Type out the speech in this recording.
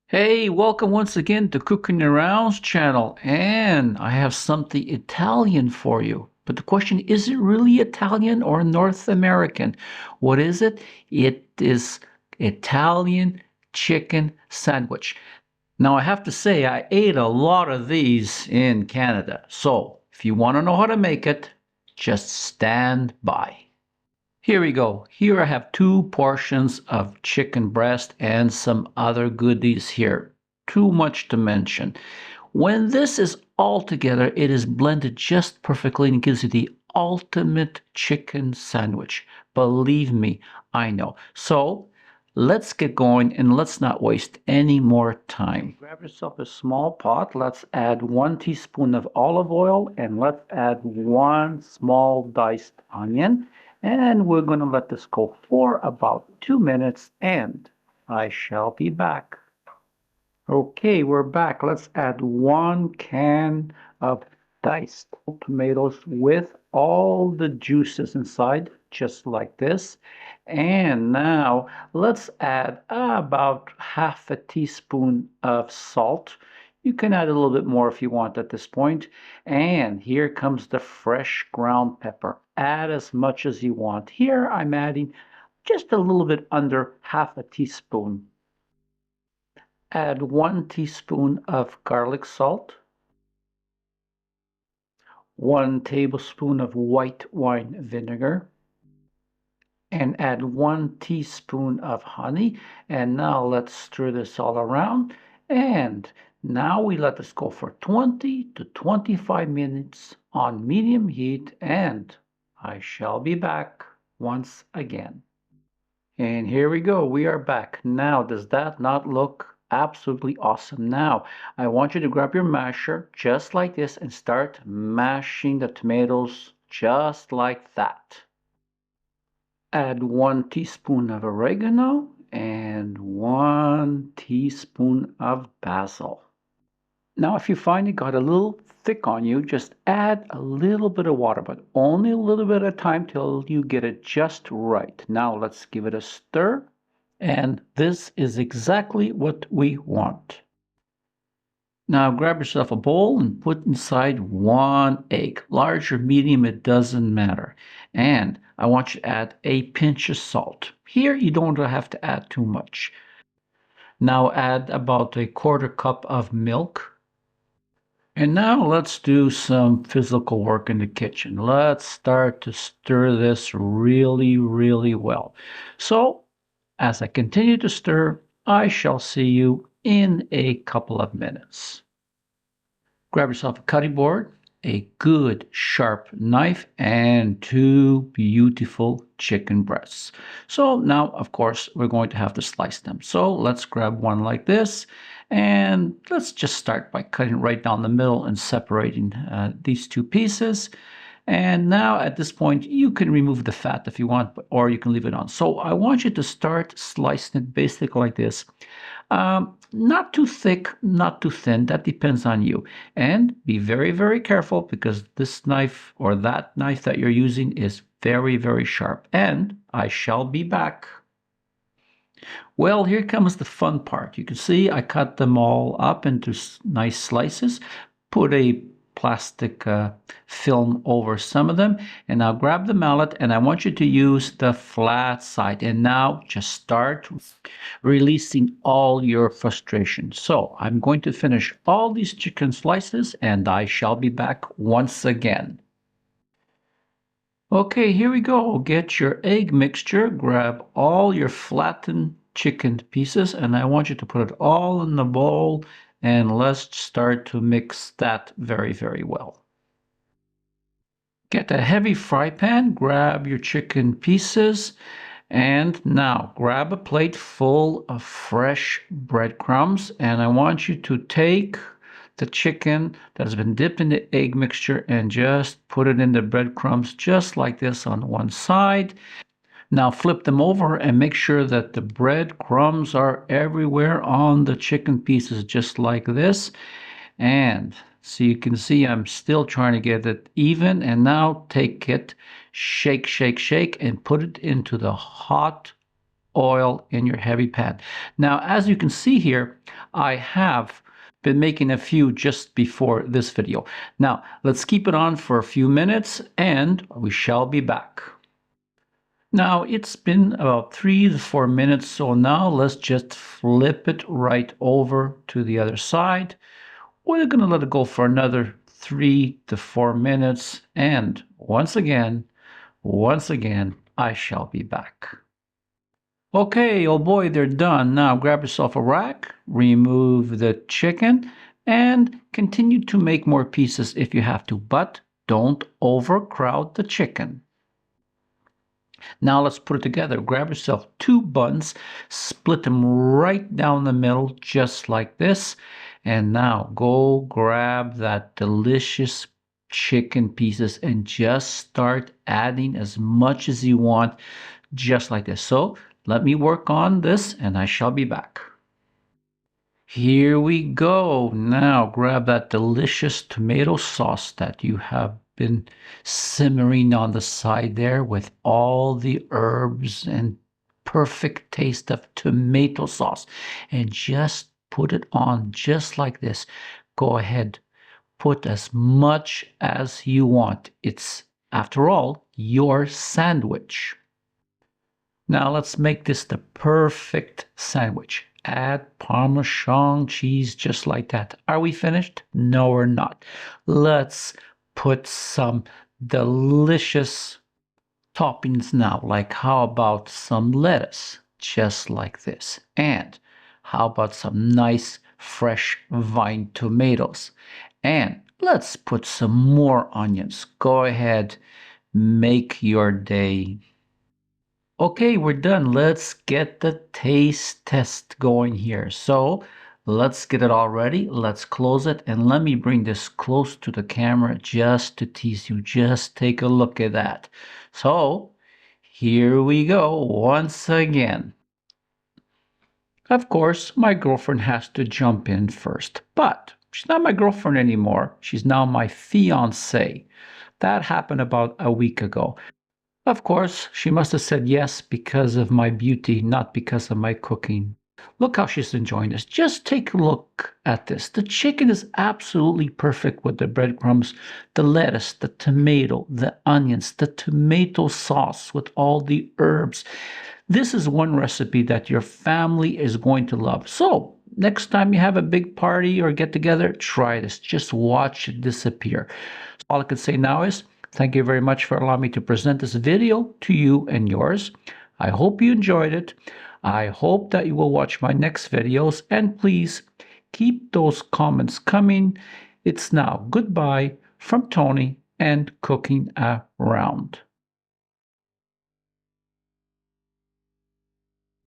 Hey, welcome once again to Cooking Around's channel, and I have something Italian for you. But the question, is it really Italian or North American? What is it? It is Italian chicken sandwich. Now, I have to say, I ate a lot of these in Canada. So, if you want to know how to make it, just stand by. Here we go. Here I have two portions of chicken breast and some other goodies here. Too much to mention. When this is all together, it is blended just perfectly and gives you the ultimate chicken sandwich. Believe me, I know. So let's get going and let's not waste any more time. Grab yourself a small pot. Let's add 1 teaspoon of olive oil and let's add one small diced onion. And we're going to let this go for about 2 minutes and I shall be back. Okay, we're back. Let's add 1 can of diced tomatoes with all the juices inside, just like this. And now let's add about half a teaspoon of salt. You can add a little bit more if you want at this point. And here comes the fresh ground pepper. Add as much as you want. Here I'm adding just a little bit under half a teaspoon. Add 1 teaspoon of garlic salt, 1 tablespoon of white wine vinegar, and add 1 teaspoon of honey. And now let's stir this all around. And now we let this go for 20 to 25 minutes on medium heat, and I shall be back once again. And here we go. We are back. Now, does that not look absolutely awesome? Now, I want you to grab your masher just like this and start mashing the tomatoes just like that. Add 1 teaspoon of oregano and 1 teaspoon of basil. Now, if you find it got a little thick on you, just add a little bit of water, but only a little bit at a time till you get it just right. Now, let's give it a stir. And this is exactly what we want. Now, grab yourself a bowl and put inside 1 egg. Large or medium, it doesn't matter. And I want you to add a pinch of salt. Here, you don't have to add too much. Now, add about a 1/4 cup of milk. And now let's do some physical work in the kitchen. Let's start to stir this really, really well. So, as I continue to stir, I shall see you in a couple of minutes. Grab yourself a cutting board, a good sharp knife, and 2 beautiful chicken breasts. So now, of course, we're going to have to slice them. So let's grab one like this, and let's just start by cutting right down the middle and separating these 2 pieces. And now at this point, you can remove the fat if you want, or you can leave it on. So I want you to start slicing it basically like this. Not too thick, not too thin. That depends on you. And be very, very careful because this knife or that knife that you're using is very, very sharp. And I shall be back. Well, here comes the fun part. You can see I cut them all up into nice slices, put a plastic film over some of them, and now grab the mallet and I want you to use the flat side, and now just start releasing all your frustration. So I'm going to finish all these chicken slices and I shall be back once again. Okay, here we go. Get your egg mixture, grab all your flattened chicken pieces, and I want you to put it all in the bowl, and let's start to mix that very, very well. Get a heavy fry pan, grab your chicken pieces, and now grab a plate full of fresh breadcrumbs, and I want you to take the chicken that has been dipped in the egg mixture and just put it in the breadcrumbs just like this on one side. Now flip them over and make sure that the breadcrumbs are everywhere on the chicken pieces just like this. And so you can see I'm still trying to get it even. And now take it, shake, shake, shake, and put it into the hot oil in your heavy pan. Now, as you can see here, I have been making a few just before this video. Now, let's keep it on for a few minutes and we shall be back. Now, it's been about 3 to 4 minutes, so now let's just flip it right over to the other side. We're going to let it go for another 3 to 4 minutes, and once again, I shall be back. Okay, oh boy, they're done. Now grab yourself a rack, remove the chicken, and continue to make more pieces if you have to, but don't overcrowd the chicken. Now let's put it together. Grab yourself 2 buns, split them right down the middle, just like this. And now go grab that delicious chicken pieces and just start adding as much as you want, just like this. So let me work on this and I shall be back. Here we go. Now grab that delicious tomato sauce that you have been simmering on the side there with all the herbs and perfect taste of tomato sauce, and just put it on just like this. Go ahead, put as much as you want. It's, after all, your sandwich. Now let's make this the perfect sandwich. Add Parmesan cheese just like that. Are we finished? No, we're not. Let's put some delicious toppings now. Like how about some lettuce? Just like this. And how about some nice fresh vine tomatoes? And let's put some more onions. Go ahead, make your day. Okay, we're done. Let's get the taste test going here. So let's get it all ready. Let's close it and let me bring this close to the camera just to tease you. Just take a look at that. So here we go once again. Of course, my girlfriend has to jump in first, but she's not my girlfriend anymore. She's now my fiance. That happened about a week ago. Of course, she must have said yes because of my beauty, not because of my cooking. Look how she's enjoying this. Just take a look at this. The chicken is absolutely perfect with the breadcrumbs, the lettuce, the tomato, the onions, the tomato sauce with all the herbs. This is one recipe that your family is going to love. So, next time you have a big party or get together, try this. Just watch it disappear. All I can say now is, thank you very much for allowing me to present this video to you and yours. I hope you enjoyed it. I hope that you will watch my next videos, and please keep those comments coming. It's now goodbye from Tony and Cooking Around.